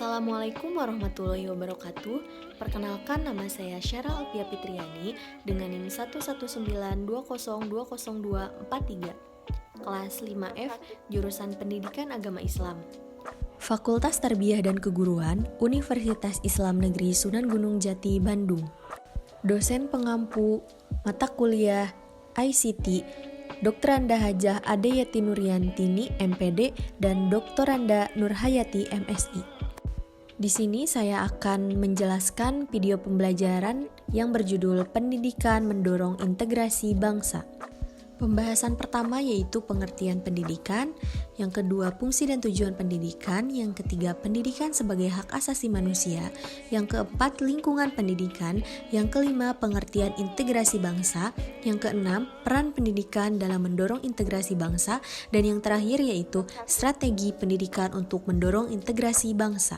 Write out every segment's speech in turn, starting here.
Assalamualaikum warahmatullahi wabarakatuh. Perkenalkan, nama saya Syara Alfia Fitriani dengan NIM 11920200243, kelas 5F, jurusan Pendidikan Agama Islam. Fakultas Tarbiyah dan Keguruan, Universitas Islam Negeri Sunan Gunung Jati, Bandung. Dosen pengampu mata kuliah ICT, Dokteranda Hajah Adeyati Nuriantini, MPD, dan Doktoranda Nurhayati, MSI. Di sini saya akan menjelaskan video pembelajaran yang berjudul Pendidikan Mendorong Integrasi Bangsa. Pembahasan pertama yaitu pengertian pendidikan, yang kedua fungsi dan tujuan pendidikan, yang ketiga pendidikan sebagai hak asasi manusia, yang keempat lingkungan pendidikan, yang kelima pengertian integrasi bangsa, yang keenam peran pendidikan dalam mendorong integrasi bangsa, dan yang terakhir yaitu strategi pendidikan untuk mendorong integrasi bangsa.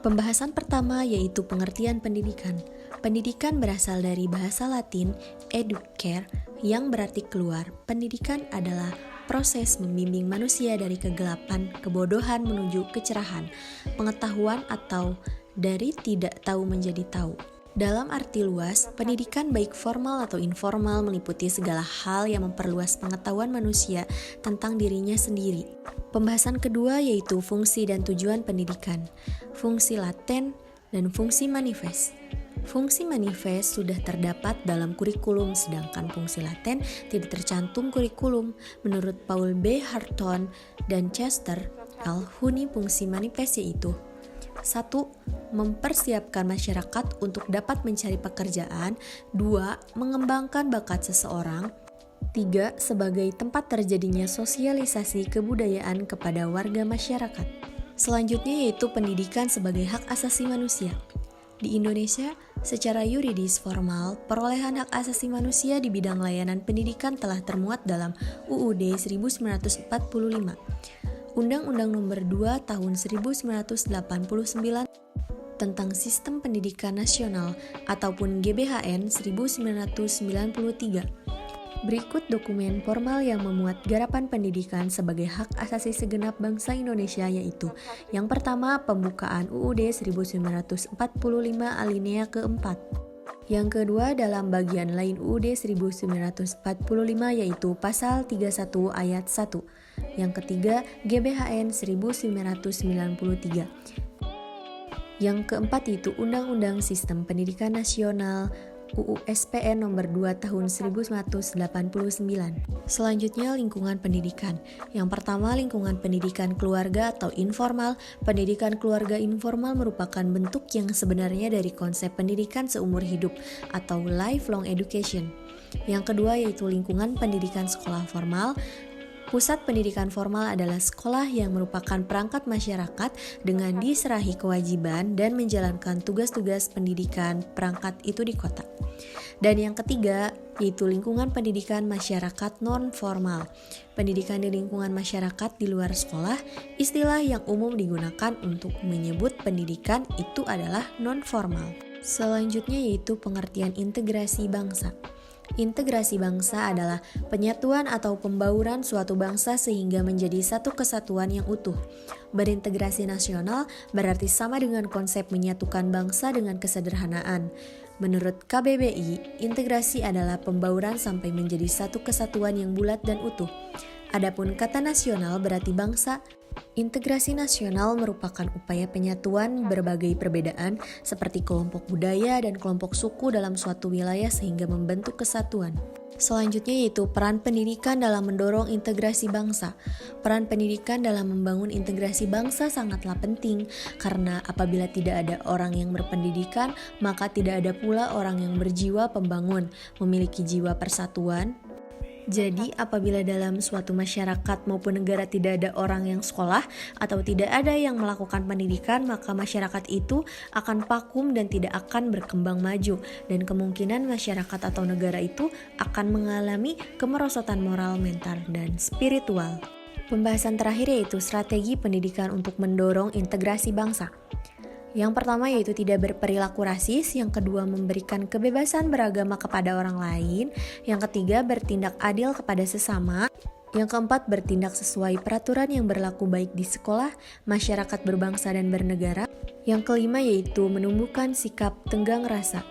Pembahasan pertama yaitu pengertian pendidikan. Pendidikan berasal dari bahasa Latin educare yang berarti keluar. Pendidikan adalah proses membimbing manusia dari kegelapan, kebodohan menuju kecerahan, pengetahuan atau dari tidak tahu menjadi tahu. Dalam arti luas, pendidikan baik formal atau informal meliputi segala hal yang memperluas pengetahuan manusia tentang dirinya sendiri. Pembahasan kedua yaitu fungsi dan tujuan pendidikan, fungsi laten dan fungsi manifest. Fungsi manifest sudah terdapat dalam kurikulum, sedangkan fungsi laten tidak tercantum kurikulum. Menurut Paul B. Harton dan Chester L. Huni, fungsi manifest yaitu 1. Mempersiapkan masyarakat untuk dapat mencari pekerjaan. 2. Mengembangkan bakat seseorang. 3. Sebagai tempat terjadinya sosialisasi kebudayaan kepada warga masyarakat. Selanjutnya yaitu pendidikan sebagai hak asasi manusia. Di Indonesia, secara yuridis formal, perolehan hak asasi manusia di bidang layanan pendidikan telah termuat dalam UUD 1945, Undang-Undang Nomor 2 Tahun 1989 tentang Sistem Pendidikan Nasional ataupun GBHN 1993. Berikut dokumen formal yang memuat garapan pendidikan sebagai hak asasi segenap bangsa Indonesia, yaitu yang pertama, pembukaan UUD 1945 alinea keempat. Yang kedua, dalam bagian lain UUD 1945 yaitu pasal 31 ayat 1. Yang ketiga, GBHN 1993. Yang keempat itu Undang-Undang Sistem Pendidikan Nasional UU SPN nomor 2 tahun 1989. Selanjutnya lingkungan pendidikan. Yang pertama, lingkungan pendidikan keluarga atau informal. Pendidikan keluarga informal merupakan bentuk yang sebenarnya dari konsep pendidikan seumur hidup atau lifelong education. Yang kedua yaitu lingkungan pendidikan sekolah formal. Pusat pendidikan formal adalah sekolah yang merupakan perangkat masyarakat dengan diserahi kewajiban dan menjalankan tugas-tugas pendidikan perangkat itu di kota. Dan yang ketiga yaitu lingkungan pendidikan masyarakat non-formal. Pendidikan di lingkungan masyarakat di luar sekolah, istilah yang umum digunakan untuk menyebut pendidikan itu adalah non-formal. Selanjutnya yaitu pengertian integrasi bangsa. Integrasi bangsa adalah penyatuan atau pembauran suatu bangsa sehingga menjadi satu kesatuan yang utuh. Berintegrasi nasional berarti sama dengan konsep menyatukan bangsa dengan kesederhanaan. Menurut KBBI, integrasi adalah pembauran sampai menjadi satu kesatuan yang bulat dan utuh. Adapun kata nasional berarti bangsa. Integrasi nasional merupakan upaya penyatuan berbagai perbedaan seperti kelompok budaya dan kelompok suku dalam suatu wilayah sehingga membentuk kesatuan. Selanjutnya yaitu peran pendidikan dalam mendorong integrasi bangsa. Peran pendidikan dalam membangun integrasi bangsa sangatlah penting karena apabila tidak ada orang yang berpendidikan, maka tidak ada pula orang yang berjiwa pembangun, memiliki jiwa persatuan. Jadi, apabila dalam suatu masyarakat maupun negara tidak ada orang yang sekolah atau tidak ada yang melakukan pendidikan, maka masyarakat itu akan vakum dan tidak akan berkembang maju, dan kemungkinan masyarakat atau negara itu akan mengalami kemerosotan moral, mental, dan spiritual. Pembahasan terakhir yaitu strategi pendidikan untuk mendorong integrasi bangsa. Yang pertama yaitu tidak berperilaku rasis, yang kedua memberikan kebebasan beragama kepada orang lain, yang ketiga bertindak adil kepada sesama, Yang keempat, bertindak sesuai peraturan yang berlaku baik di sekolah, masyarakat berbangsa dan bernegara. Yang kelima yaitu menumbuhkan sikap tenggang rasa.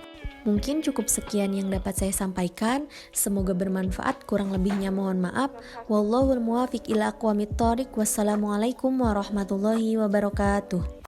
Mungkin cukup sekian yang dapat saya sampaikan. Semoga bermanfaat, kurang lebihnya mohon maaf. Wallahul muwaffiq ila aqwamit thoriq. Wassalamualaikum warahmatullahi wabarakatuh.